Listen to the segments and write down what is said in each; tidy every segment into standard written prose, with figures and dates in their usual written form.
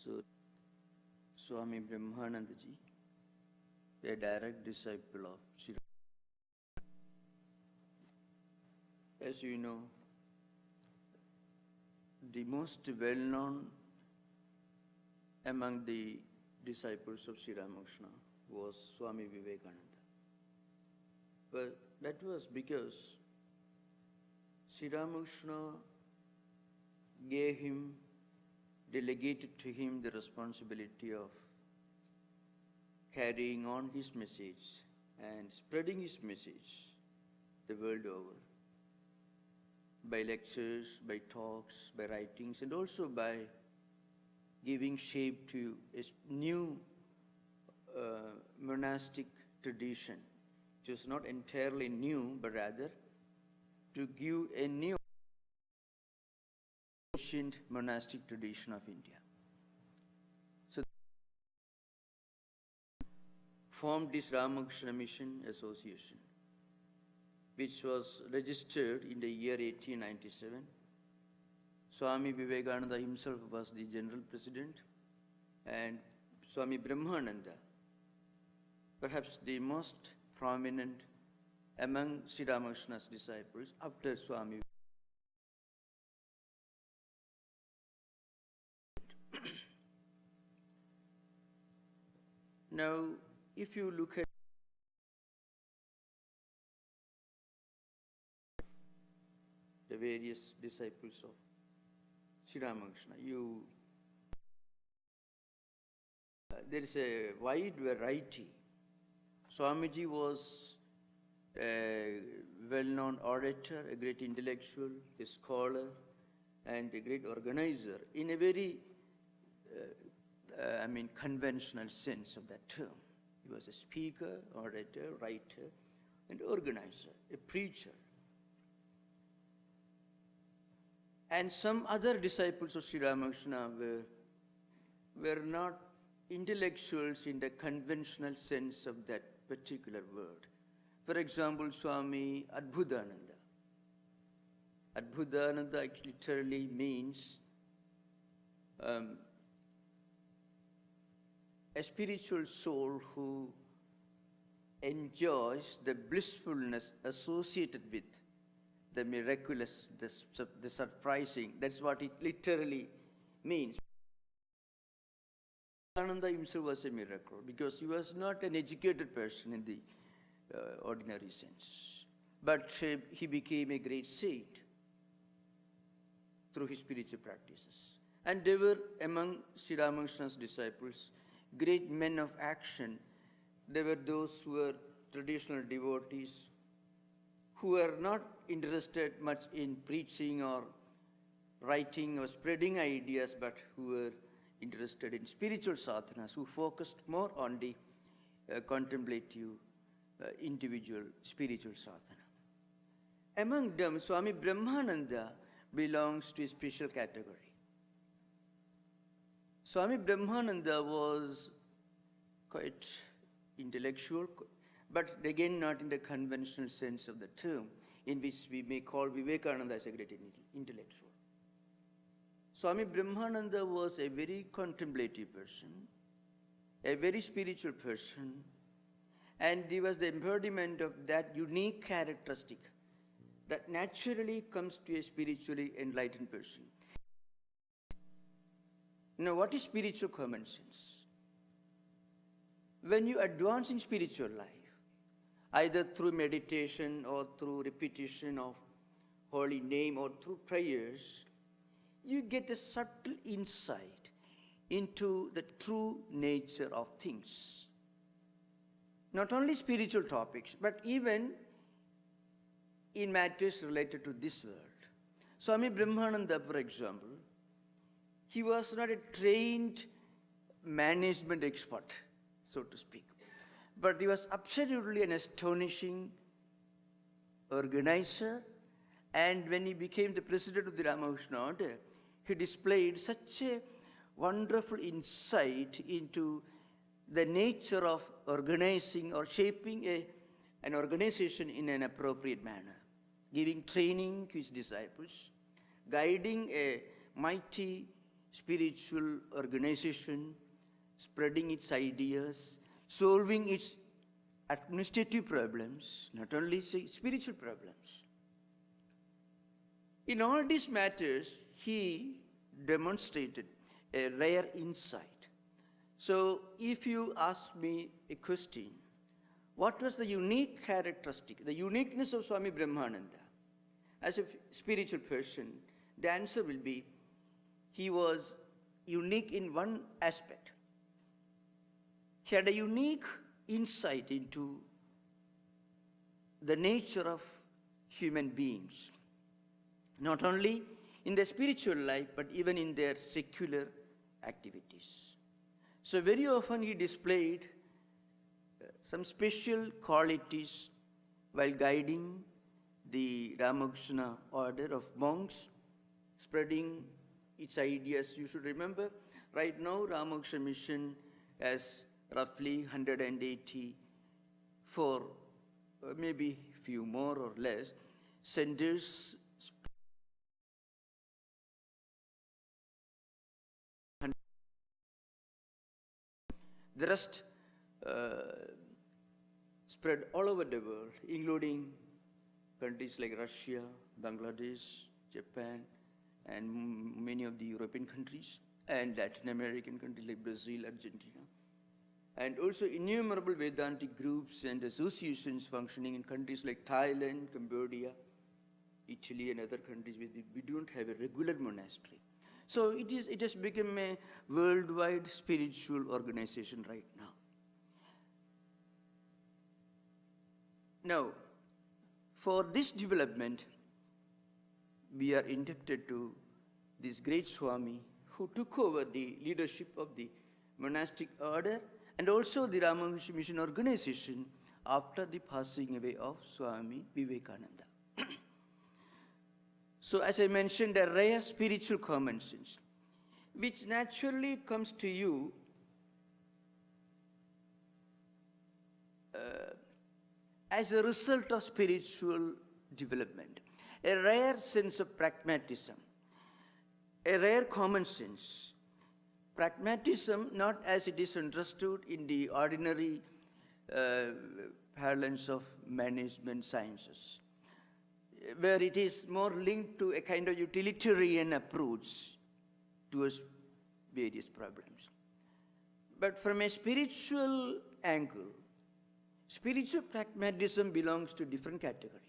So, Swami Brahmananda ji, a direct disciple of Sri Ramakrishna. As you know, the most well-known among the disciples of Sri Ramakrishna was Swami Vivekananda. But that was because Sri Ramakrishna delegated to him the responsibility of carrying on his message and spreading his message the world over by lectures, by talks, by writings, and also by giving shape to a new monastic tradition, which was not entirely new, but rather to give a new ancient monastic tradition of India. So, formed this Ramakrishna Mission Association, which was registered in the year 1897. Swami Vivekananda himself was the general president, and Swami Brahmananda, perhaps the most prominent among Sri Ramakrishna's disciples after Swami. Now, if you look at the various disciples of Sri Ramakrishna, there is a wide variety. Swamiji was a well-known orator, a great intellectual, a scholar, and a great organizer in a very conventional sense of that term. He was a speaker, orator, writer, and organizer, a preacher. And some other disciples of Sri Ramakrishna were not intellectuals in the conventional sense of that particular word. For example, Swami Adbhutananda. Adbhutananda actually literally means a spiritual soul who enjoys the blissfulness associated with the miraculous, the surprising. That's what it literally means. Ananda himself was a miracle because he was not an educated person in the ordinary sense. But he became a great saint through his spiritual practices. And there were among Sri Ramakrishna's disciples great men of action. There were those who were traditional devotees who were not interested much in preaching or writing or spreading ideas, but who were interested in spiritual sadhanas, who focused more on the contemplative, individual spiritual sadhana. Among them, Swami Brahmananda belongs to a special category. Swami Brahmananda was quite intellectual, but again not in the conventional sense of the term, in which we may call Vivekananda as a great intellectual. Swami Brahmananda was a very contemplative person, a very spiritual person, and he was the embodiment of that unique characteristic that naturally comes to a spiritually enlightened person. Now, what is spiritual common sense? When you advance in spiritual life, either through meditation or through repetition of holy name or through prayers, you get a subtle insight into the true nature of things. Not only spiritual topics, but even in matters related to this world. Swami Brahmananda, for example, he was not a trained management expert, so to speak, but he was absolutely an astonishing organizer. And when he became the president of the Ramakrishna Order, he displayed such a wonderful insight into the nature of organizing or shaping an organization in an appropriate manner, giving training to his disciples, guiding a mighty spiritual organization, spreading its ideas, solving its administrative problems, not only spiritual problems. In all these matters, he demonstrated a rare insight. So if you ask me a question, what was the unique characteristic, the uniqueness of Swami Brahmananda as a spiritual person? The answer will be, he was unique in one aspect. He had a unique insight into the nature of human beings, not only in their spiritual life, but even in their secular activities. So very often he displayed some special qualities while guiding the Ramakrishna order of monks, spreading its ideas. You should remember, right now Ramakrishna Mission has roughly 184, maybe few more or less, centers. The rest spread all over the world, including countries like Russia, Bangladesh, Japan, and many of the European countries, and Latin American countries like Brazil, Argentina. And also innumerable Vedantic groups and associations functioning in countries like Thailand, Cambodia, Italy, and other countries where we don't have a regular monastery. So it has become a worldwide spiritual organization right now. Now, for this development, we are indebted to this great Swami who took over the leadership of the monastic order and also the Ramakrishna Mission organization after the passing away of Swami Vivekananda. So as I mentioned, a rare spiritual common sense, which naturally comes to you as a result of spiritual development. A rare sense of pragmatism, a rare common sense. Pragmatism, not as it is understood in the ordinary parlance of management sciences, where it is more linked to a kind of utilitarian approach towards various problems. But from a spiritual angle, spiritual pragmatism belongs to a different category.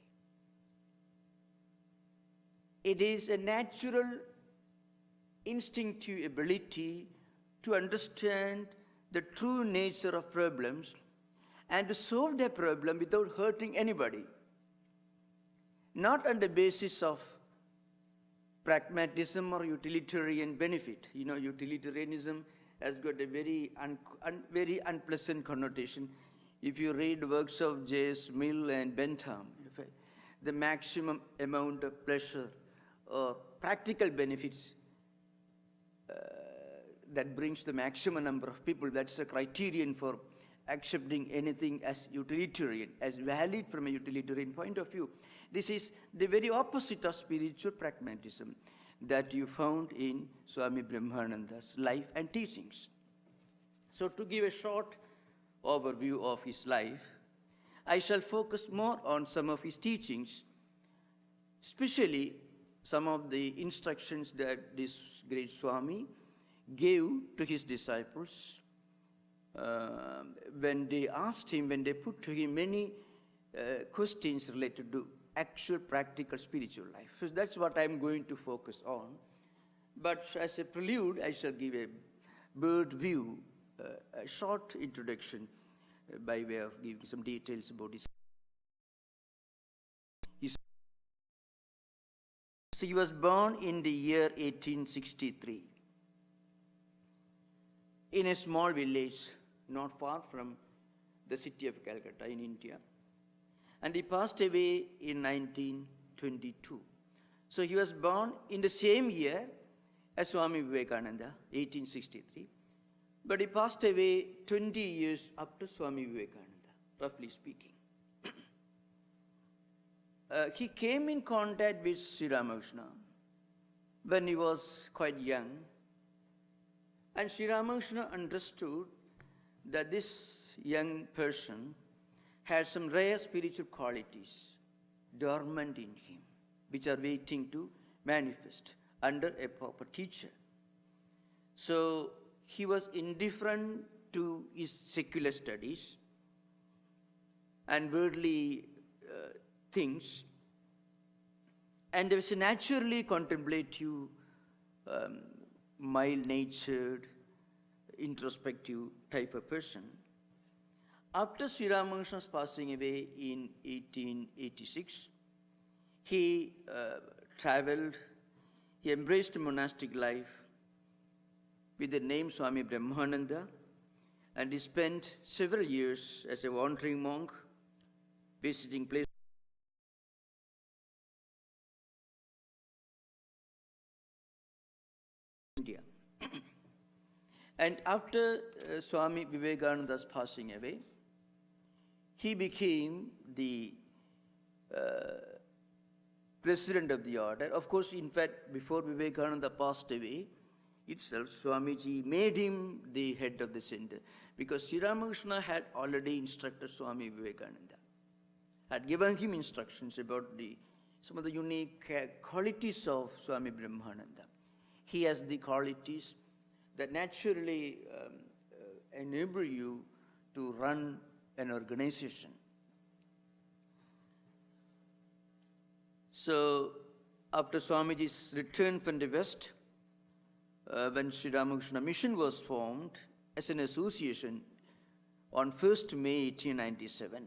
It is a natural, instinctive ability to understand the true nature of problems and to solve their problem without hurting anybody. Not on the basis of pragmatism or utilitarian benefit. You know, utilitarianism has got a very unpleasant connotation. If you read works of J.S. Mill and Bentham, the maximum amount of pleasure or practical benefits that brings the maximum number of people, that's a criterion for accepting anything as utilitarian, as valid from a utilitarian point of view. This is the very opposite of spiritual pragmatism that you found in Swami Brahmananda's life and teachings. So to give a short overview of his life, I shall focus more on some of his teachings, especially some of the instructions that this great Swami gave to his disciples when they asked him, when they put to him many questions related to actual practical spiritual life. So that's what I'm going to focus on. But as a prelude, I shall give a bird view, a short introduction by way of giving some details about his. So he was born in the year 1863 in a small village not far from the city of Calcutta in India. And he passed away in 1922. So he was born in the same year as Swami Vivekananda, 1863. But he passed away 20 years after Swami Vivekananda, roughly speaking. He came in contact with Sri Ramakrishna when he was quite young, And Sri Ramakrishna understood that this young person had some rare spiritual qualities dormant in him, which are waiting to manifest under a proper teacher. So he was indifferent to his secular studies and worldly things, and he was a naturally contemplative, mild-natured, introspective type of person. After Sri Ramakrishna's passing away in 1886, he traveled, he embraced monastic life with the name Swami Brahmananda, and he spent several years as a wandering monk, visiting places in India. And after Swami Vivekananda's passing away, he became the president of the order. Of course, in fact, before Vivekananda passed away itself, Swamiji made him the head of the center, because Sri Ramakrishna had already instructed Swami Vivekananda, had given him instructions about some of the unique qualities of Swami Brahmananda. He has the qualities that naturally enable you to run an organization. So, after Swamiji's return from the West, when Sri Ramakrishna Mission was formed as an association on 1st May 1897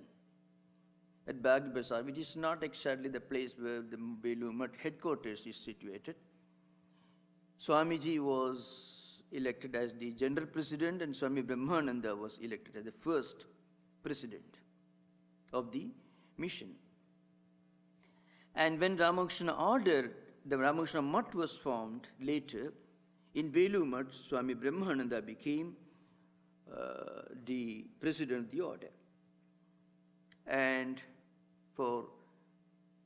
at Bag Bazaar, which is not exactly the place where the Belur Mutt headquarters is situated, Swamiji was elected as the general president, and Swami Brahmananda was elected as the first president of the mission. And when Ramakrishna ordered, the Ramakrishna Mutt was formed later, in Belur Mutt, Swami Brahmananda became the president of the order. And for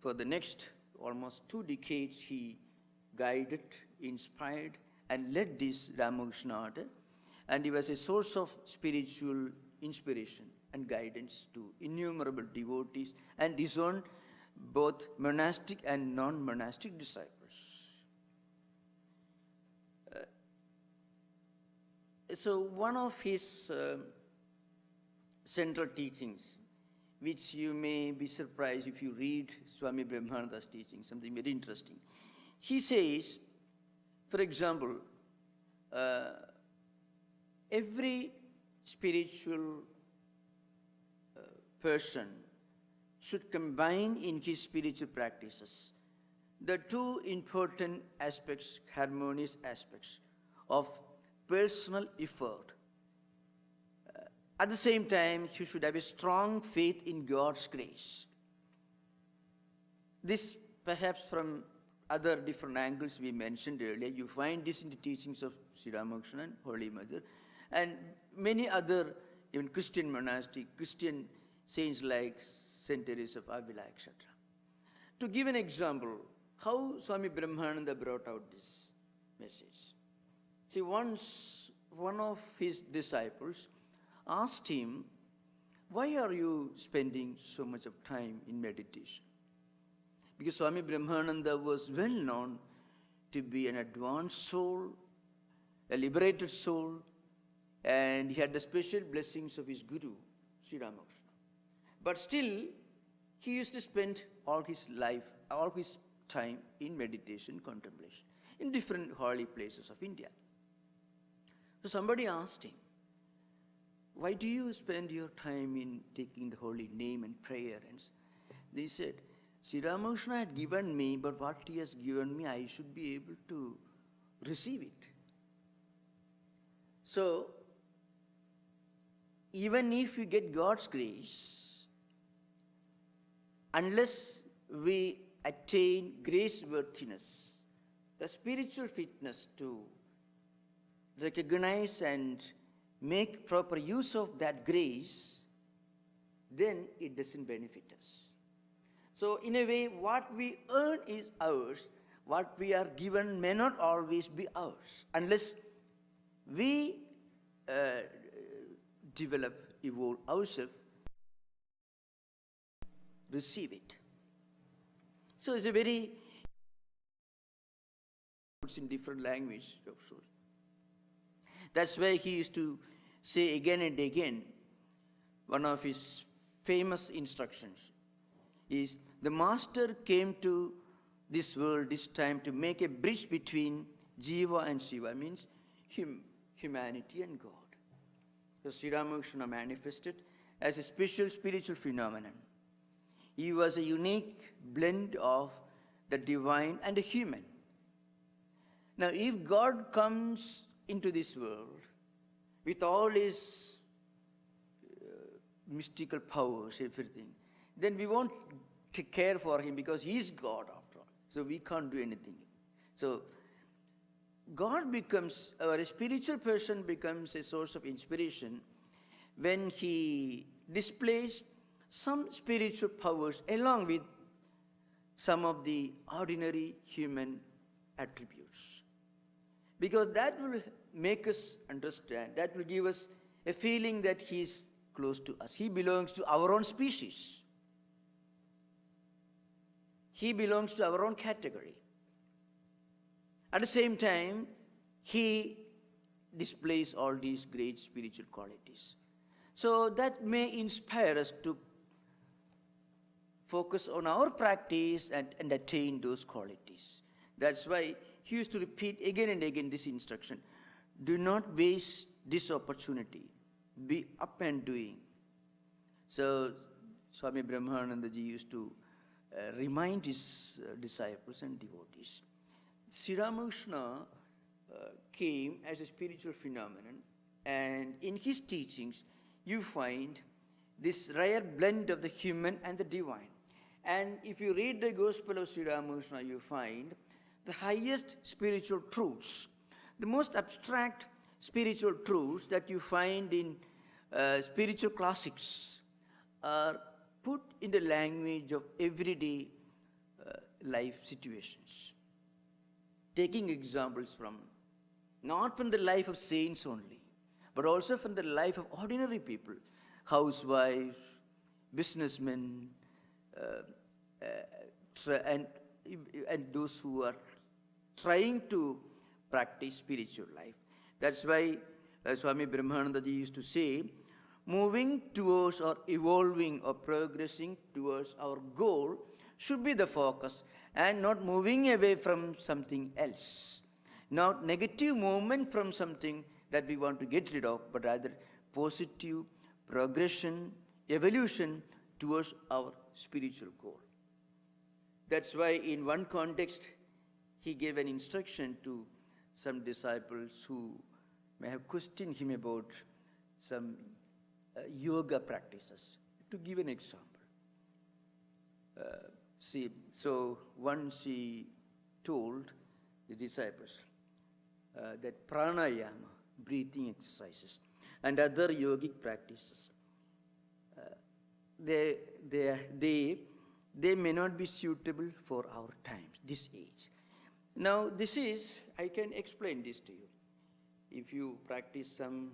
the next almost 2 decades, he guided, inspired, and led this Ramakrishna order. And he was a source of spiritual inspiration and guidance to innumerable devotees, and disowned both monastic and non-monastic disciples. So one of his central teachings, which you may be surprised if you read Swami Brahmananda's teaching, something very interesting. He says, for example, every spiritual person should combine in his spiritual practices the 2 important aspects, harmonious aspects of personal effort. At the same time, he should have a strong faith in God's grace. This, perhaps from other different angles we mentioned earlier, you find this in the teachings of Sri Ramakrishna and Holy Mother, and many other, even Christian monastic, Christian saints like Saint Teresa of Avila, etc. To give an example, how Swami Brahmananda brought out this message. See, once one of his disciples asked him, "Why are you spending so much of time in meditation?" Because Swami Brahmananda was well known to be an advanced soul, a liberated soul, and he had the special blessings of his Guru, Sri Ramakrishna. But still, he used to spend all his life, all his time in meditation, contemplation, in different holy places of India. So somebody asked him, "Why do you spend your time in taking the holy name and prayer?" And they said, "Sri Ramakrishna had given me, but what he has given me, I should be able to receive it." So, even if we get God's grace, unless we attain grace-worthiness, the spiritual fitness to recognize and make proper use of that grace, then it doesn't benefit us. So in a way, what we earn is ours. What we are given may not always be ours, unless we develop, evolve ourselves, receive it. So it's a very, it's in different language of sorts. That's why he used to say again and again, one of his famous instructions is, the master came to this world this time to make a bridge between Jiva and Shiva, means humanity and God. So Sri Ramakrishna manifested as a special spiritual phenomenon. He was a unique blend of the divine and the human. Now, if God comes into this world with all his mystical powers, everything, then we won't take care for him because he is God after all. So we can't do anything. So God becomes, or a spiritual person becomes a source of inspiration when he displays some spiritual powers along with some of the ordinary human attributes. Because that will make us understand, that will give us a feeling that he is close to us. He belongs to our own species. He belongs to our own category. At the same time, he displays all these great spiritual qualities. So that may inspire us to focus on our practice and attain those qualities. That's why he used to repeat again and again this instruction. Do not waste this opportunity. Be up and doing. So Swami Brahmananda ji used to remind his disciples and devotees. Sri Ramakrishna came as a spiritual phenomenon, and in his teachings you find this rare blend of the human and the divine. And if you read the Gospel of Sri Ramakrishna, you find the highest spiritual truths, the most abstract spiritual truths that you find in spiritual classics are put in the language of everyday life situations. Taking examples from, not from the life of saints only, but also from the life of ordinary people, housewives, businessmen, and those who are trying to practice spiritual life. That's why Swami Brahmananda ji used to say, moving towards or evolving or progressing towards our goal should be the focus, and not moving away from something else. Not negative movement from something that we want to get rid of, but rather positive progression, evolution towards our spiritual goal. That's why in one context, he gave an instruction to some disciples who may have questioned him about some yoga practices. To give an example. So once he told the disciples that pranayama, breathing exercises, and other yogic practices, they may not be suitable for our times, this age. Now, this is, I can explain this to you. If you practice some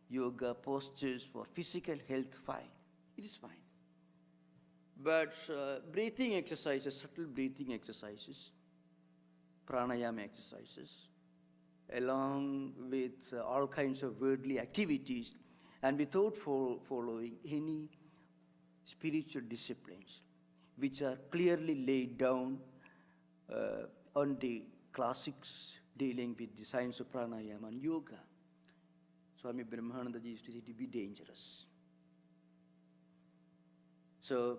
yoga postures for physical health, fine. It is fine. But breathing exercises, subtle breathing exercises, pranayama exercises, along with all kinds of worldly activities, and without following any spiritual disciplines, which are clearly laid down on the classics dealing with the science of pranayama and yoga. Swami Brahmananda ji used to say to be dangerous. So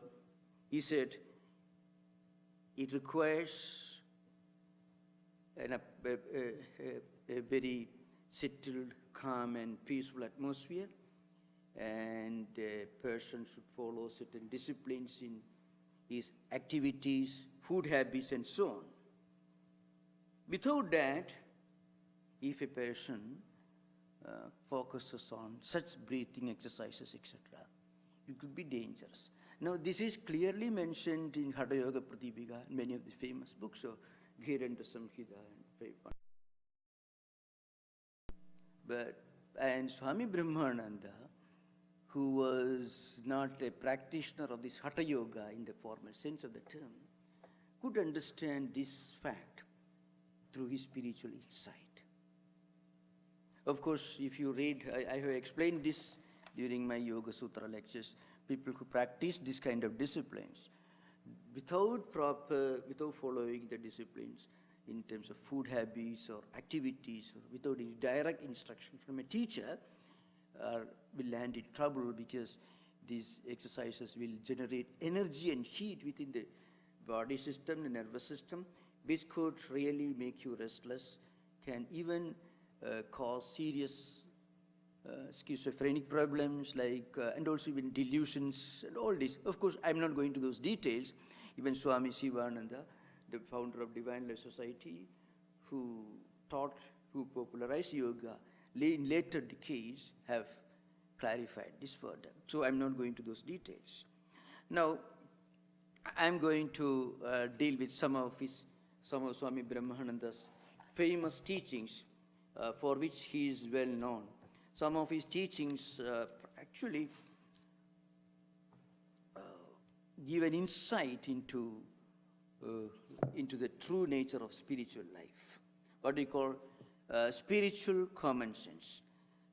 he said it requires a very settled, calm and peaceful atmosphere, and a person should follow certain disciplines in his activities, food habits, and so on. Without that, if a person focuses on such breathing exercises, etc., it could be dangerous. Now, this is clearly mentioned in Hatha Yoga Pratipika and many of the famous books of Ghiranda Samhita and And Swami Brahmananda, who was not a practitioner of this Hatha Yoga in the formal sense of the term, could understand this fact through his spiritual insight. Of course, if you read, I have explained this during my Yoga Sutra lectures, people who practice this kind of disciplines, without following the disciplines in terms of food habits or activities, or without any direct instruction from a teacher, will land in trouble, because these exercises will generate energy and heat within the body system, the nervous system, which could really make you restless, can even cause serious schizophrenic problems, and also even delusions and all this. Of course, I'm not going to those details. Even Swami Sivananda, the founder of Divine Life Society, who popularized yoga in later decades, have clarified this further. So I'm not going to those details. Now, I'm going to deal with some of Swami Brahmananda's famous teachings, for which he is well known. Some of his teachings actually give an insight into the true nature of spiritual life, what we call spiritual common sense.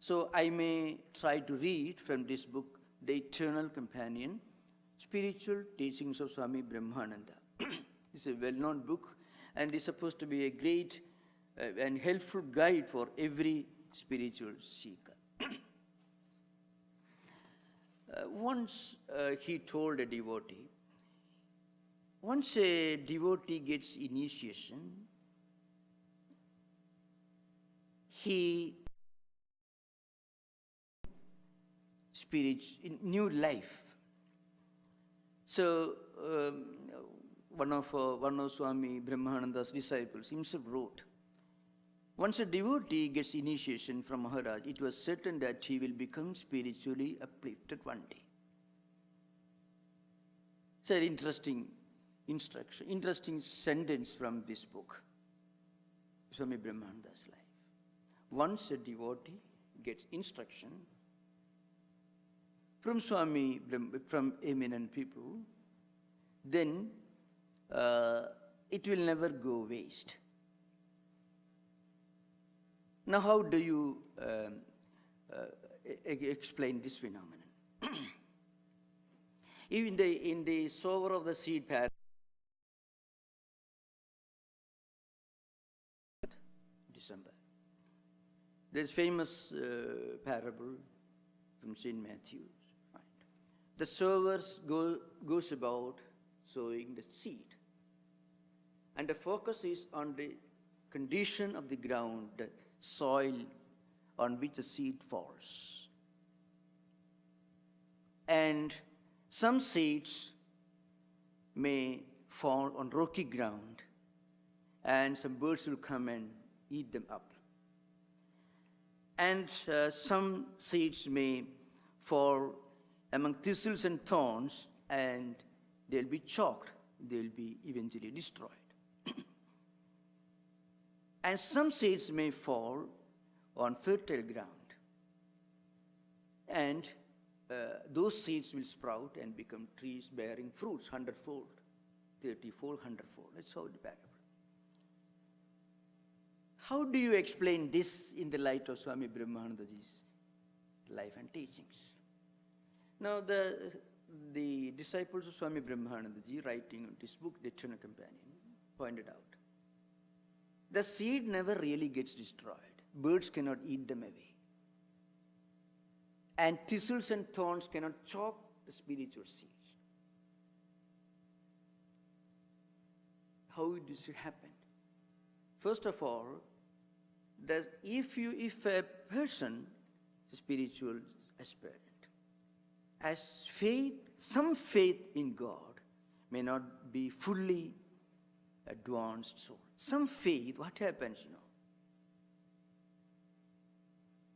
So I may try to read from this book, The Eternal Companion, Spiritual Teachings of Swami Brahmananda. It's a well-known book, and is supposed to be a great and helpful guide for every spiritual seeker. Once he told a devotee, once a devotee gets initiation, he in new life. So one of Swami Brahmananda's disciples himself wrote, once a devotee gets initiation from Maharaj, it was certain that he will become spiritually uplifted one day. It's an interesting sentence from this book, Swami Brahmananda's life. Once a devotee gets instruction from eminent people, then it will never go waste. Now, how do you explain this phenomenon? In the sower of the seed parable, December, there's famous parable from St. Matthew. Right? The sower goes about sowing the seed, and the focus is on the condition of the ground, the soil on which the seed falls. And some seeds may fall on rocky ground, and some birds will come and eat them up. And some seeds may fall among thistles and thorns, and they'll be choked. They'll be eventually destroyed. And some seeds may fall on fertile ground, and those seeds will sprout and become trees bearing fruits 100-fold, 30-fold, 100-fold. That's how the parable. How do you explain this in the light of Swami Brahmanandaji's life and teachings? Now, the disciples of Swami Brahmanandaji, writing this book, The Eternal Companion, pointed out, the seed never really gets destroyed. Birds cannot eat them away. And thistles and thorns cannot choke the spiritual seeds. How does it happen? First of all, that if a person, a spiritual aspirant, has faith, some faith in God, may not be fully advanced soul. Some faith, what happens,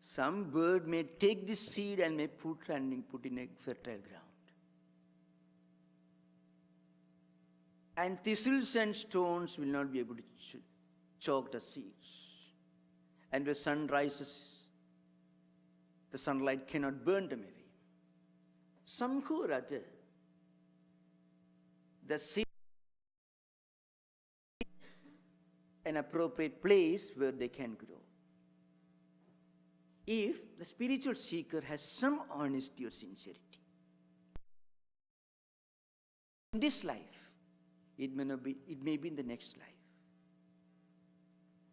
Some bird may take this seed and may put in a fertile ground. And thistles and stones will not be able to choke the seeds. And the sun rises the sunlight cannot burn them away. Somehow or other, the seed an appropriate place where they can grow. If the spiritual seeker has some honesty or sincerity, in this life, it may not be, it may be in the next life.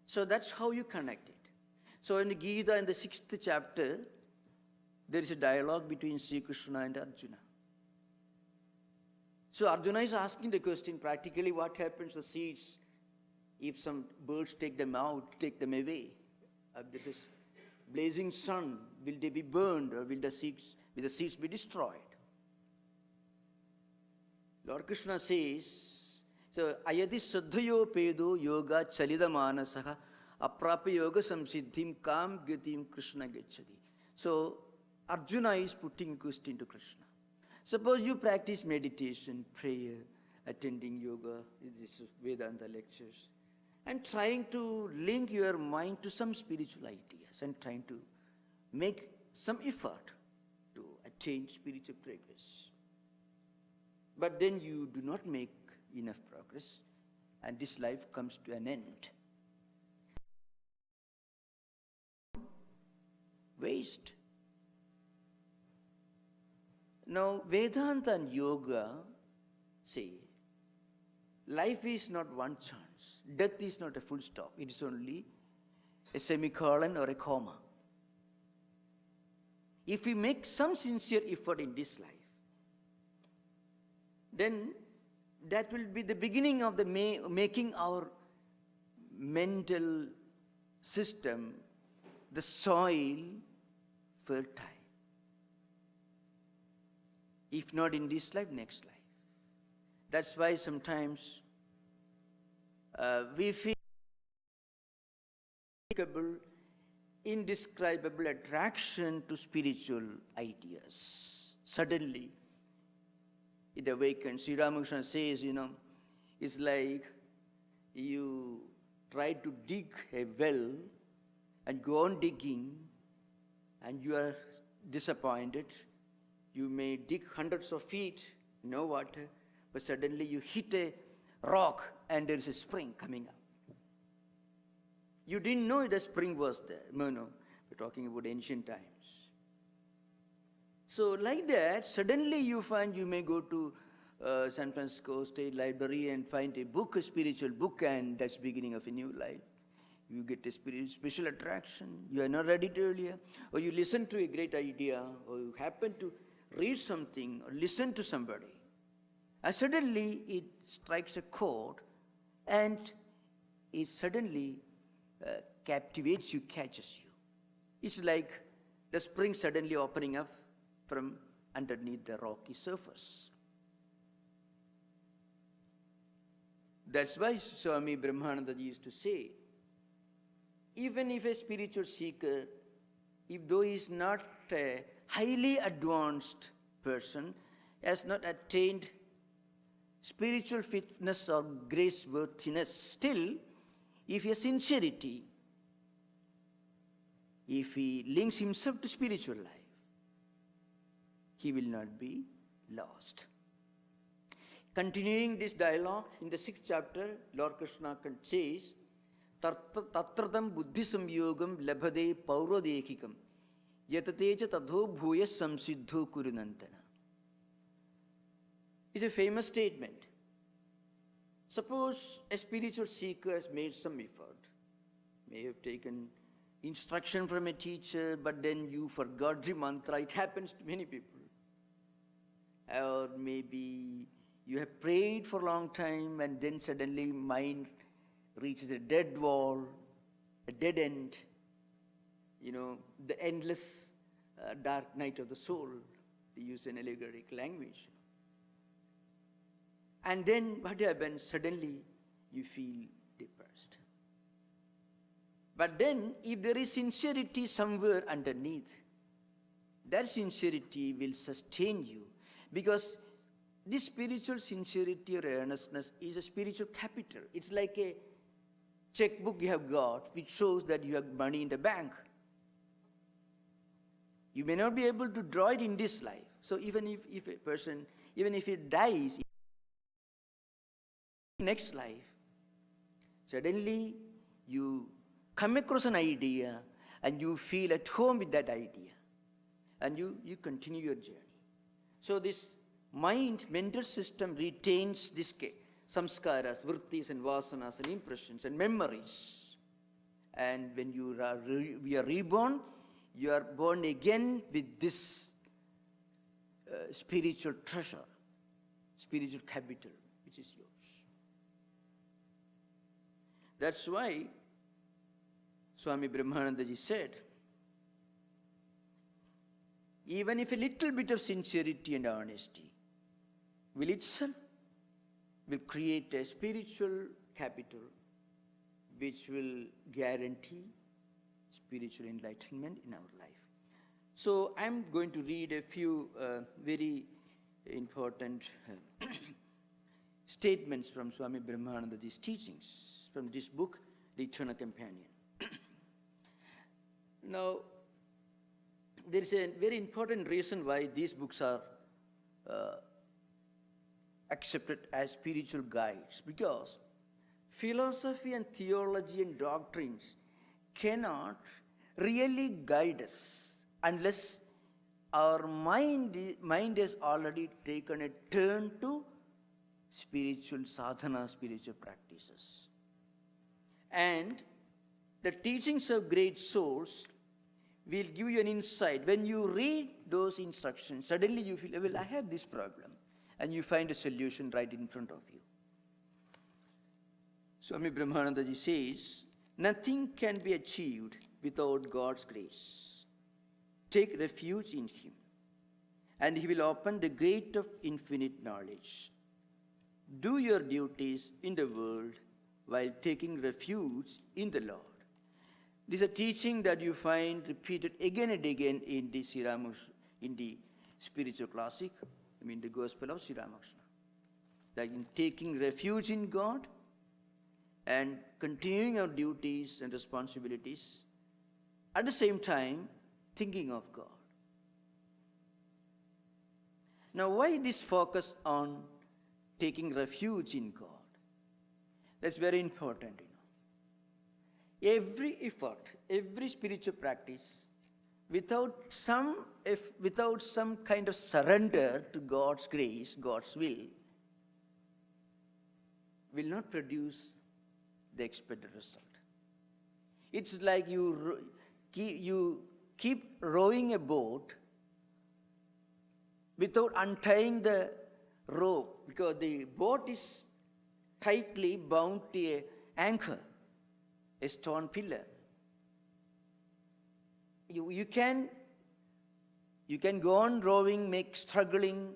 So that's how you connect it. So in the Gita, in the 6th chapter, there is a dialogue between Sri Krishna and Arjuna. So Arjuna is asking the question, practically what happens to the seeds if some birds take them out, take them away? This is blazing sun, will they be burned or will the seeds be destroyed? Lord Krishna says, so ayati saddhayo pedo yoga chalida manasaha aprapi yoga samsiddhim kam gatim Krishna gacchati. So Arjuna is putting a question to Krishna. Suppose you practice meditation, prayer, attending yoga, this is Vedanta lectures, and trying to link your mind to some spiritual ideas and trying to make some effort to attain spiritual progress. But then you do not make enough progress and this life comes to an end. Waste. Now, Vedanta and Yoga say, life is not one chance. Death is not a full stop. It is only a semicolon or a comma. If we make some sincere effort in this life, then that will be the beginning of the making our mental system, the soil, fertile. If not in this life, next life. That's why sometimes we feel indescribable attraction to spiritual ideas. Suddenly, it awakens. Sri Ramakrishna says, it's like you try to dig a well and go on digging and you are disappointed. You may dig hundreds of feet, no water, but suddenly you hit a rock and there is a spring coming up. You didn't know the spring was there. No, we're talking about ancient times. So like that, suddenly you find you may go to San Francisco State Library and find a book, a spiritual book, and that's beginning of a new life. You get a special attraction. You are not ready earlier. Or you listen to a great idea, or you happen to read something or listen to somebody. And suddenly it strikes a chord and it suddenly captivates you, catches you. It's like the spring suddenly opening up from underneath the rocky surface. That's why Swami Brahmananda used to say, even if a spiritual seeker, if though he is not a highly advanced person, has not attained spiritual fitness or graceworthiness, still, if he has sincerity, if he links himself to spiritual life, he will not be lost. Continuing this dialogue, in the 6th chapter, Lord Krishna says, Tatratam buddhi samyogam labhade paurodekikam yatateja tadho bhuya samsiddho kurunantana. It's a famous statement. Suppose a spiritual seeker has made some effort, may have taken instruction from a teacher, but then you forgot the mantra. It happens to many people. Or maybe you have prayed for a long time and then suddenly mind reaches a dead wall, a dead end, the endless dark night of the soul, to use an allegoric language. And then what happens? Suddenly you feel depressed. But then if there is sincerity somewhere underneath, that sincerity will sustain you, because this spiritual sincerity or earnestness is a spiritual capital. It's like a checkbook you have got which shows that you have money in the bank. You may not be able to draw it in this life. So even if a person, even if he dies, next life, suddenly you come across an idea and you feel at home with that idea. And you continue your journey. So this mental system retains this samskaras, vrittis and vasanas and impressions and memories. And when we are reborn, you are born again with this spiritual treasure, spiritual capital, which is yours. That's why Swami Brahmananda ji said, even if a little bit of sincerity and honesty will itself create a spiritual capital which will guarantee spiritual enlightenment in our life. So I'm going to read a few very important statements from Swami Brahmananda's teachings from this book, The Eternal Companion. Now, there is a very important reason why these books are accepted as spiritual guides, because philosophy and theology and doctrines cannot really guide us unless our mind has already taken a turn to spiritual sadhana, spiritual practices. And the teachings of great souls will give you an insight. When you read those instructions, suddenly you feel, well, I have this problem. And you find a solution right in front of you. Swami Brahmananda ji says, nothing can be achieved without God's grace. Take refuge in Him, and He will open the gate of infinite knowledge. Do your duties in the world while taking refuge in the Lord. This is a teaching that you find repeated again and again in the spiritual classic, the Gospel of Sri Ramakrishna. That in taking refuge in God and continuing our duties and responsibilities, at the same time, thinking of God. Now, why this focus on taking refuge in God? That's very important. Every effort, every spiritual practice, without some kind of surrender to God's grace, God's will not produce the expected result. It's like you keep rowing a boat without untying the rope, because the boat is tightly bound to an anchor, a stone pillar. You can go on rowing, struggling,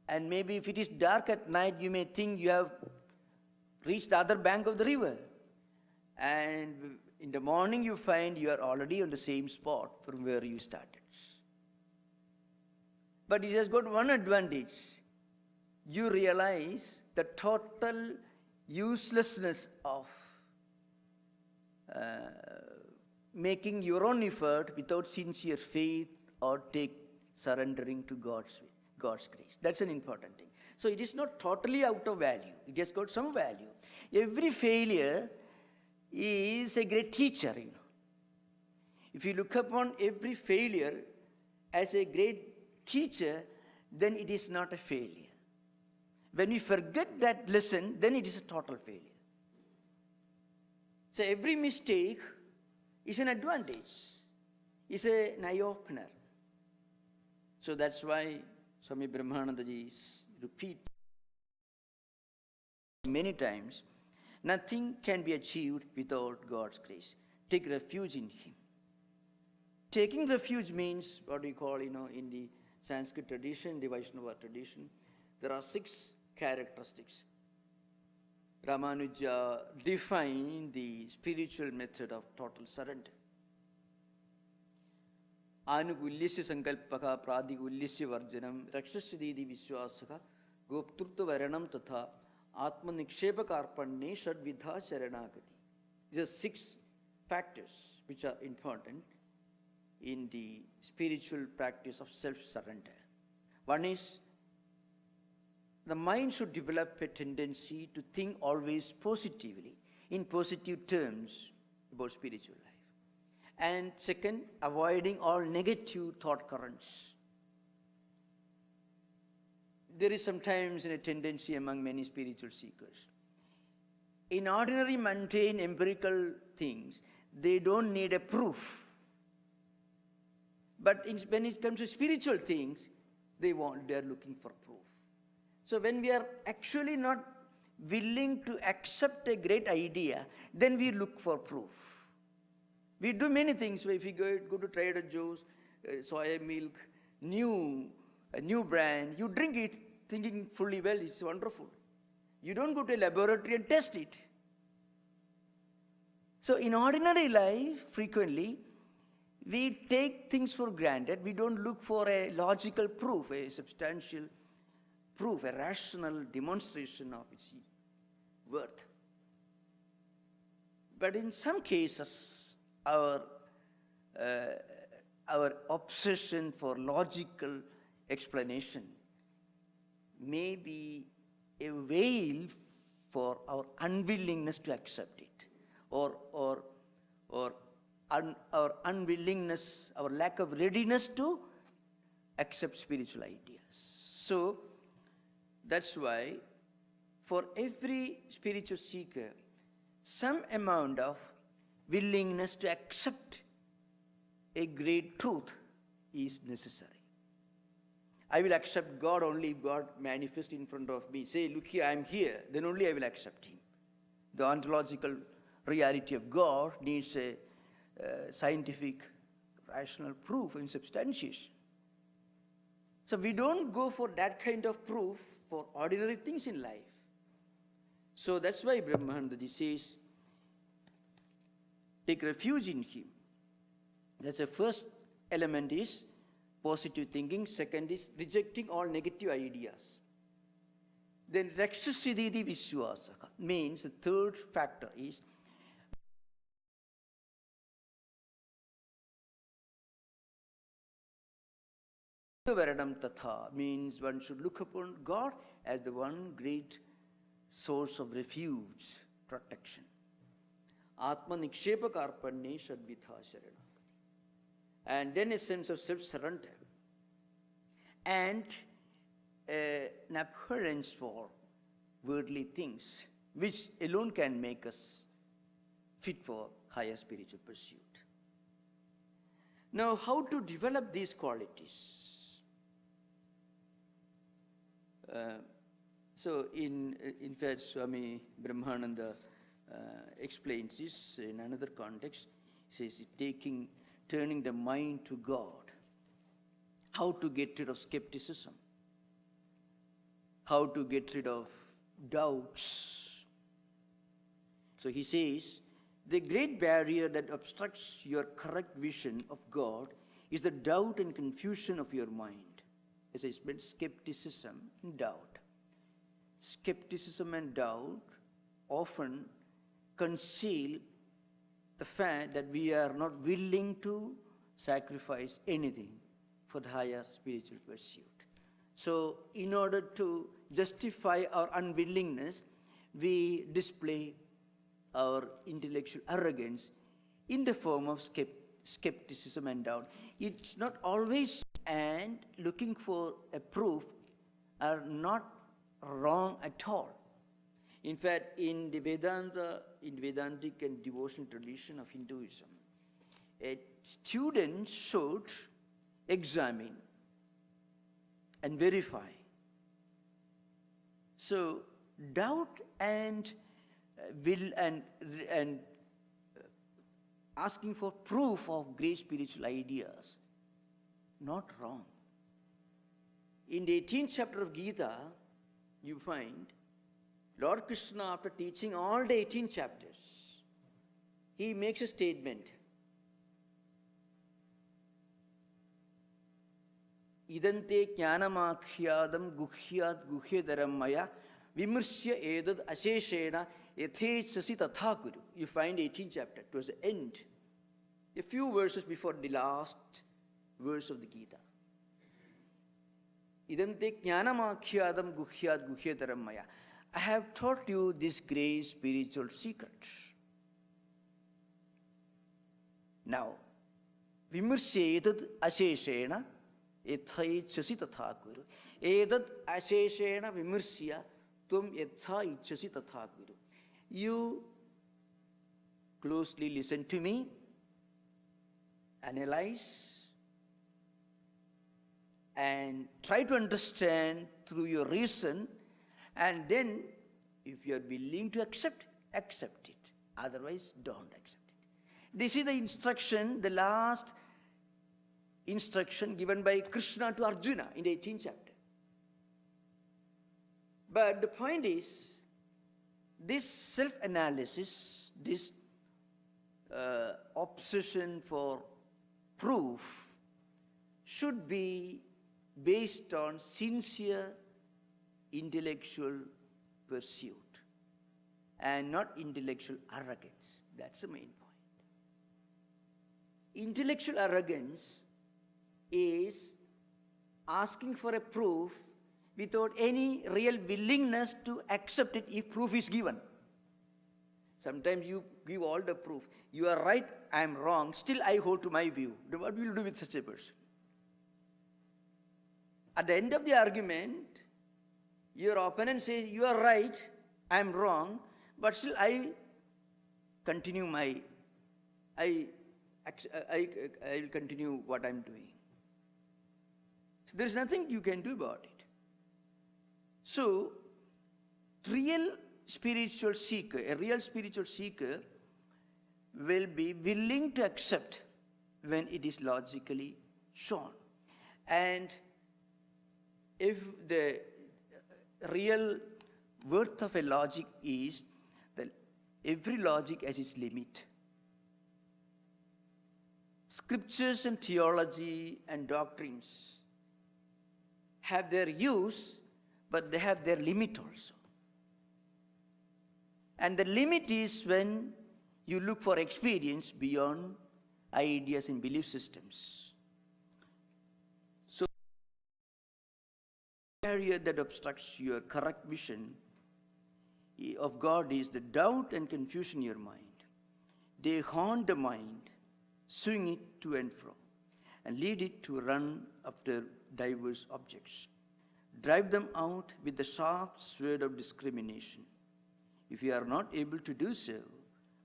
and maybe if it is dark at night, you may think you have reached the other bank of the river. And in the morning, you find you are already on the same spot from where you started. But it has got one advantage. You realize the total uselessness of making your own effort without sincere faith or surrendering to God's grace. That's an important thing. So it is not totally out of value. It has got some value. Every failure is a great teacher. If you look upon every failure as a great teacher, then it is not a failure. When we forget that lesson, then it is a total failure. So every mistake is an advantage, is an eye-opener. So that's why Swami Brahmananda ji repeat many times, nothing can be achieved without God's grace. Take refuge in Him. Taking refuge means what we call, in the Sanskrit tradition, the Vaishnava tradition, there are 6 characteristics. Ramanuja defined the spiritual method of total surrender. Anugulyasya sankalpaka pradigulyasya varjanam rakshasya didi viswasaka goptrutva varanam tatha atma nikshepa karpanne shadvidha sharanagati. These are 6 factors which are important in the spiritual practice of self-surrender. One is, the mind should develop a tendency to think always positively, in positive terms about spiritual life. And second, avoiding all negative thought currents. There is sometimes a tendency among many spiritual seekers. In ordinary, mundane, empirical things, they don't need a proof. But when it comes to spiritual things, they are looking for proof. So when we are actually not willing to accept a great idea, then we look for proof. We do many things. If you go to Trader Joe's, soya milk, a new brand, you drink it thinking fully well, it's wonderful. You don't go to a laboratory and test it. So in ordinary life, frequently, we take things for granted. We don't look for a logical proof, a substantial proof, a rational demonstration of its worth. But in some cases, our obsession for logical explanation may be a veil for our unwillingness to accept it, or our unwillingness, our lack of readiness to accept spiritual ideas. So that's why for every spiritual seeker, some amount of willingness to accept a great truth is necessary. I will accept God only if God manifests in front of me. Say, look here, I am here. Then only I will accept Him. The ontological reality of God needs a scientific, rational proof and substantiation. So we don't go for that kind of proof for ordinary things in life. So that's why Brahmananda says, take refuge in Him. That's the first element is positive thinking. Second is rejecting all negative ideas. Then rakshasiddhi vishwasaka means the third factor is Varanam tatha means one should look upon God as the one great source of refuge, protection. Atma nikshepa karpanne shadvitha sharanagati. And then a sense of self-surrender and an abhorrence for worldly things, which alone can make us fit for higher spiritual pursuit. Now, how to develop these qualities? So in fact, Swami Brahmananda explains this in another context. He says, turning the mind to God. How to get rid of skepticism. How to get rid of doubts. So he says, the great barrier that obstructs your correct vision of God is the doubt and confusion of your mind. As I said, skepticism and doubt. Skepticism and doubt often conceal the fact that we are not willing to sacrifice anything for the higher spiritual pursuit. So in order to justify our unwillingness, we display our intellectual arrogance in the form of skepticism and doubt. It's not always, and looking for a proof are not wrong at all. In fact, in the Vedantic and devotional tradition of Hinduism, a student should examine and verify. So doubt and will and asking for proof of great spiritual ideas, not wrong. In the 18th chapter of Gita, you find Lord Krishna, after teaching all the 18 chapters, he makes a statement. Idante jnanamakhyadam guhyat guhyadaram maya vimursya edad asheshena yathechasi tatha kuru. You find 18th chapter, towards the end. a few verses before the last verse of the Gita. Idante jnanamakhyadam guhyat guhyataram maya. I have taught you this great spiritual secret. Now, vimursya etat asheshena yatha ichchasi tatha kuru. Etat asheshena vimursya tum yatha ichchasi tatha kuru. You closely listen to me, analyze, and try to understand through your reason, and then if you are willing to accept, accept it. Otherwise, don't accept it. This is the instruction, the last instruction given by Krishna to Arjuna in the 18th chapter. But the point is, this self-analysis, this obsession for proof should be based on sincere intellectual pursuit and not intellectual arrogance. That's the main point. Intellectual arrogance is asking for a proof without any real willingness to accept it if proof is given. Sometimes you give all the proof. You are right, I am wrong, still I hold to my view. What will you do with such a person? At the end of the argument, your opponent says, you are right, I am wrong, but still I continue I will continue what I am doing. So there is nothing you can do about it. So, a real spiritual seeker will be willing to accept when it is logically shown. And if the real worth of a logic is that every logic has its limit. Scriptures and theology and doctrines have their use, but they have their limit also. And the limit is when you look for experience beyond ideas and belief systems. So, the area that obstructs your correct vision of God is the doubt and confusion in your mind. They haunt the mind, swing it to and fro, and lead it to run after diverse objects. Drive them out with the sharp sword of discrimination. If you are not able to do so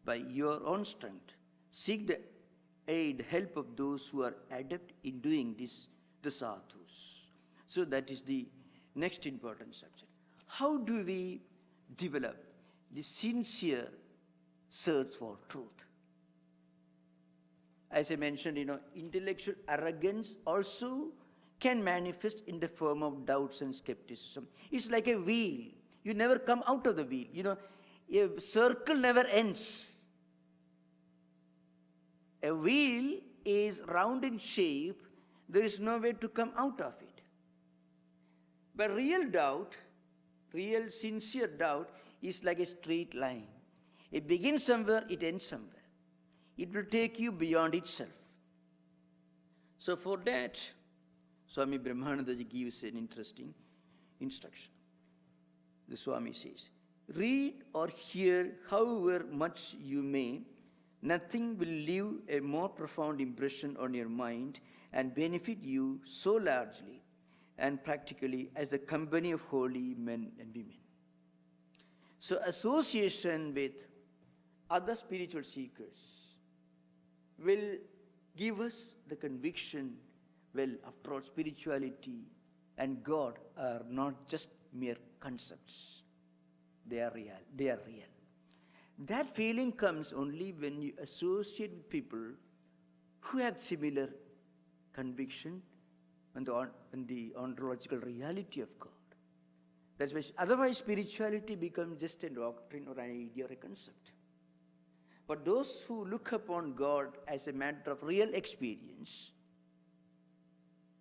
by your own strength, seek the help of those who are adept in doing this, the sadhus. So that is the next important subject. How do we develop the sincere search for truth? As I mentioned, intellectual arrogance also can manifest in the form of doubts and skepticism. It's like a wheel. You never come out of the wheel. A circle never ends. A wheel is round in shape. There is no way to come out of it. But real doubt, real sincere doubt is like a straight line. It begins somewhere, it ends somewhere. It will take you beyond itself. So for that, Swami Brahmananda gives an interesting instruction. The Swami says, read or hear however much you may, nothing will leave a more profound impression on your mind and benefit you so largely and practically as the company of holy men and women. So association with other spiritual seekers will give us the conviction, well, after all, spirituality and God are not just mere concepts. They are real. They are real. That feeling comes only when you associate with people who have similar conviction on the ontological reality of God. That's why otherwise spirituality becomes just a doctrine or an idea or a concept. But those who look upon God as a matter of real experience,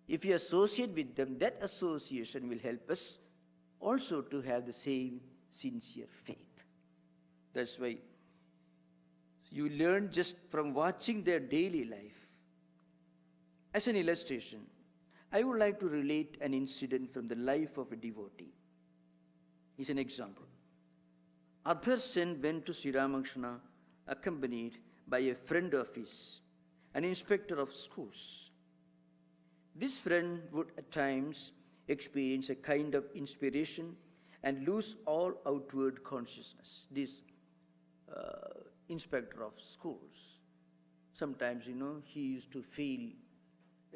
if you associate with them, that association will help us also to have the same sincere faith. That's why you learn just from watching their daily life. As an illustration, I would like to relate an incident from the life of a devotee. It's an example. Adhar Sen went to Sri Ramakrishna accompanied by a friend of his, an inspector of schools. This friend would at times experience a kind of inspiration and lose all outward consciousness. This inspector of schools, sometimes, he used to feel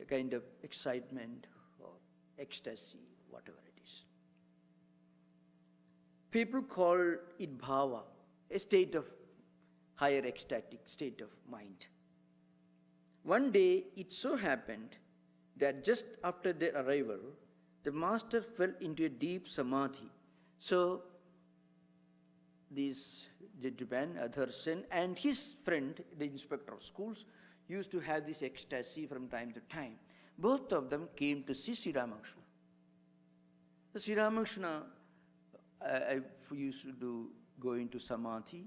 a kind of excitement or ecstasy, whatever it is. People call it bhava, a state of higher ecstatic state of mind. One day, it so happened that just after their arrival, the master fell into a deep samadhi. So, this gentleman, Adhar Sen, and his friend, the inspector of schools, used to have this ecstasy from time to time. Both of them came to see Sri Ramakrishna. The Sri Ramakrishna I used to go into samadhi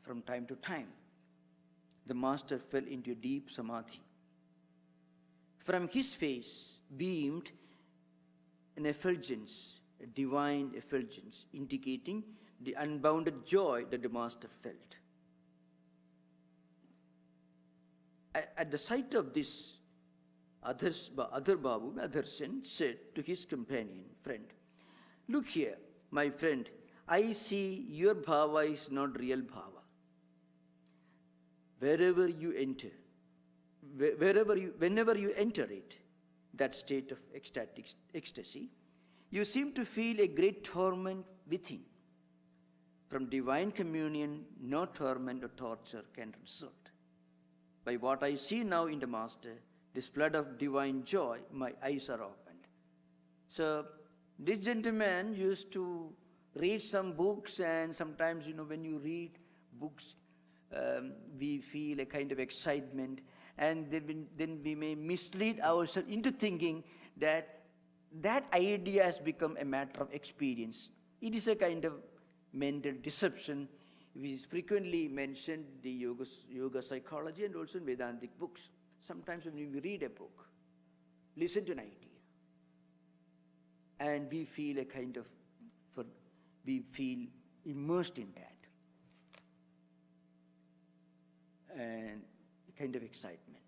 from time to time. The master fell into a deep samadhi. From his face beamed an effulgence, a divine effulgence, indicating the unbounded joy that the master felt. At the sight of this, Adhar Sen said to his companion, friend, "Look here, my friend, I see your bhava is not real bhava. Whenever you enter it, that state of ecstatic ecstasy, you seem to feel a great torment within. From divine communion, no torment or torture can result. By what I see now in the Master, this flood of divine joy, my eyes are opened." So, this gentleman used to read some books, and sometimes, when you read books, we feel a kind of excitement, and then we may mislead ourselves into thinking that idea has become a matter of experience. It is a kind of mental deception, which is frequently mentioned in the yoga psychology and also in Vedantic books. Sometimes when we read a book, listen to an idea, and we feel immersed in that, and a kind of excitement.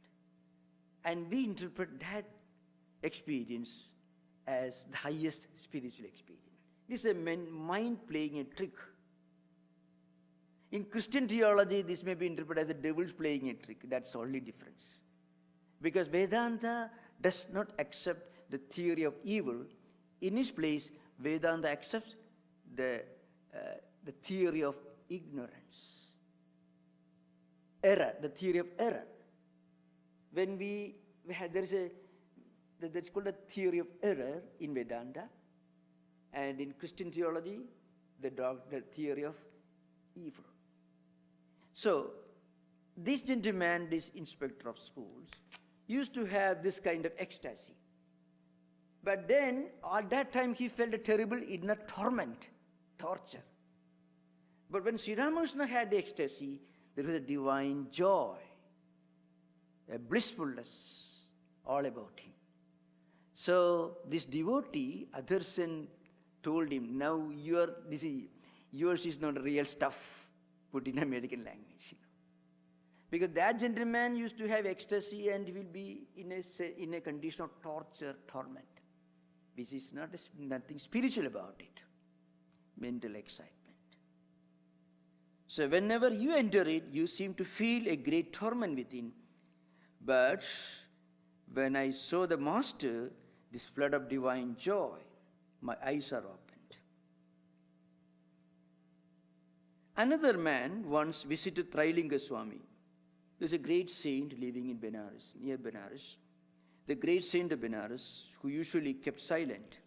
And we interpret that experience as the highest spiritual experience. This is a mind playing a trick. In Christian theology, this may be interpreted as the devil's playing a trick. That's the only difference. Because Vedanta does not accept the theory of evil. In its place, Vedanta accepts the theory of ignorance. Error, the theory of error. When that's called the theory of error in Vedanta, and in Christian theology, the theory of evil. So, this gentleman, this inspector of schools, used to have this kind of ecstasy. But then, at that time, he felt a terrible inner torment, torture. But when Sri Ramakrishna had the ecstasy, there was a divine joy, a blissfulness all about him. So, this devotee, Adhar Sen, told him, "Now yours is not real stuff," put in American language. Because that gentleman used to have ecstasy and will be in a condition of torture, torment. This is nothing spiritual about it. Mental excitement. So whenever you enter it, you seem to feel a great torment within. But when I saw the Master, this flood of divine joy, my eyes are opened. Another man once visited Trilinga Swami. There's a great saint living in Benares, near Benares. The great saint of Benares, who usually kept silent.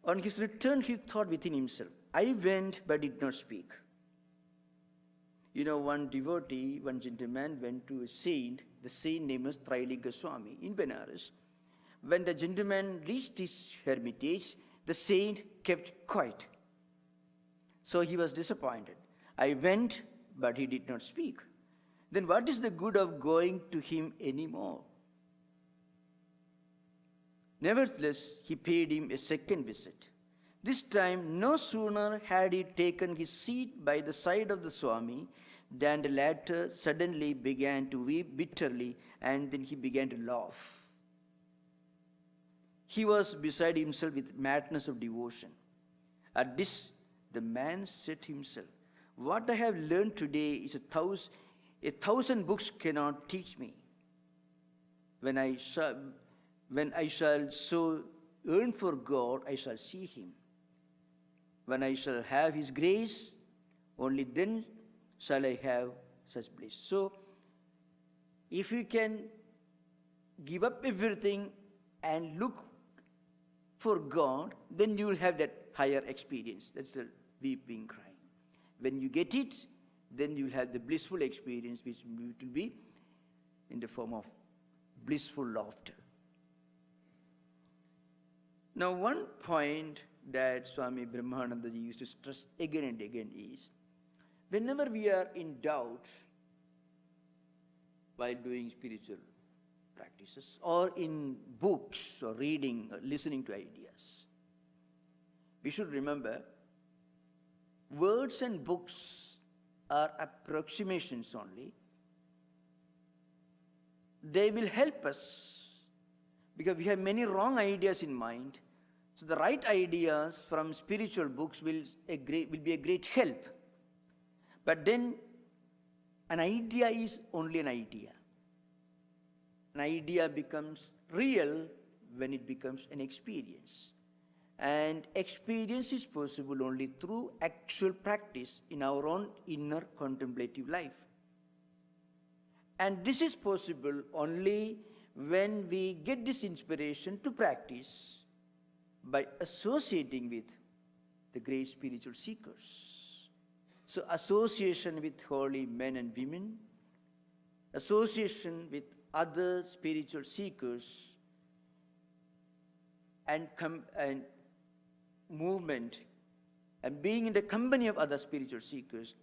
On his return, he thought within himself, "I went but did not speak." One devotee, one gentleman went to a saint. The saint name was Trilinga Swami in Benares. When the gentleman reached his hermitage, the saint kept quiet. So he was disappointed. "I went but he did not speak. Then what is the good of going to him anymore? Nevertheless, he paid him a second visit. This time, no sooner had he taken his seat by the side of the Swami than the latter suddenly began to weep bitterly, and then he began to laugh. He was beside himself with madness of devotion. At this, the man said to himself, "What I have learned today is a thousand books cannot teach me. When I shall so yearn for God, I shall see him. When I shall have his grace, only then shall I have such bliss." So, if you can give up everything and look for God, then you will have that higher experience. That's the weeping, crying. When you get it, then you will have the blissful experience, which will be in the form of blissful laughter. Now, one point that Swami Brahmananda used to stress again and again is, whenever we are in doubt while doing spiritual practices, or in books, or reading, or listening to ideas, we should remember words and books are approximations only. They will help us because we have many wrong ideas in mind. So the right ideas from spiritual books will be a great help. But then an idea is only an idea. An idea becomes real when it becomes an experience. And experience is possible only through actual practice in our own inner contemplative life. And this is possible only when we get this inspiration to practice by associating with the great spiritual seekers. So association with holy men and women, association with other spiritual seekers, and movement and being in the company of other spiritual seekers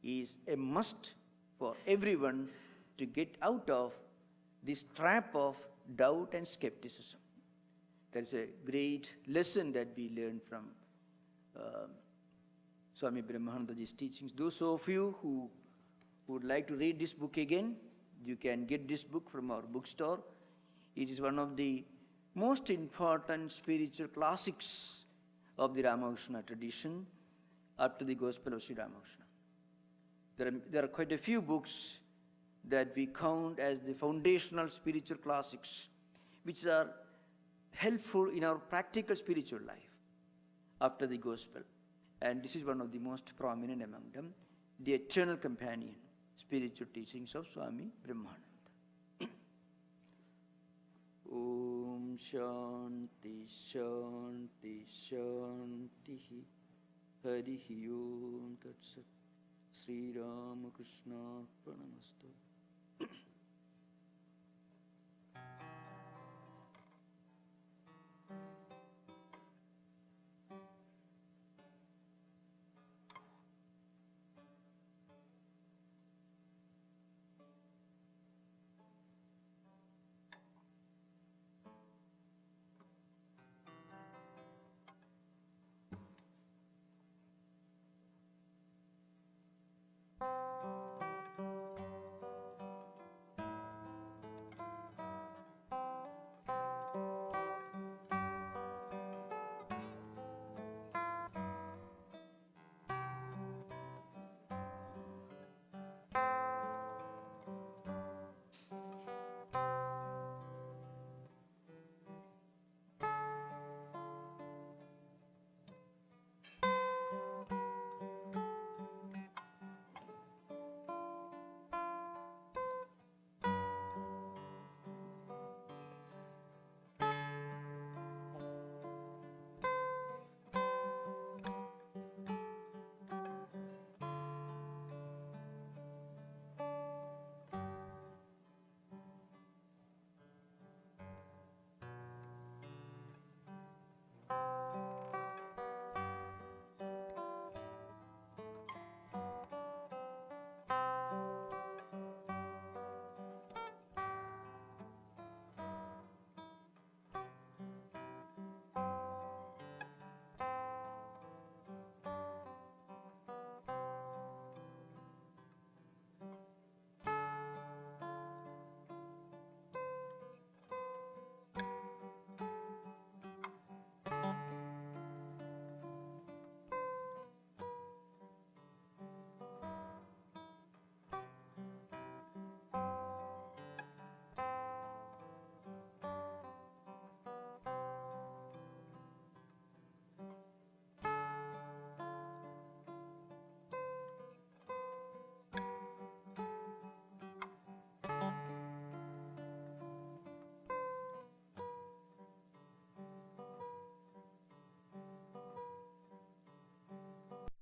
is a must for everyone to get out of this trap of doubt and skepticism. That's a great lesson that we learn from Swami Brahmananda's teachings. Those of you who would like to read this book again, you can get this book from our bookstore. It is one of the most important spiritual classics of the Ramakrishna tradition after the Gospel of Sri Ramakrishna. There are quite a few books that we count as the foundational spiritual classics, which are helpful in our practical spiritual life after the Gospel. And this is one of the most prominent among them, the Eternal Companion, Spiritual Teachings of Swami Brahmananda. Om Shanti Shanti Shanti Harihi Om Tat Sat Sri Ramakrishna Pranamastu.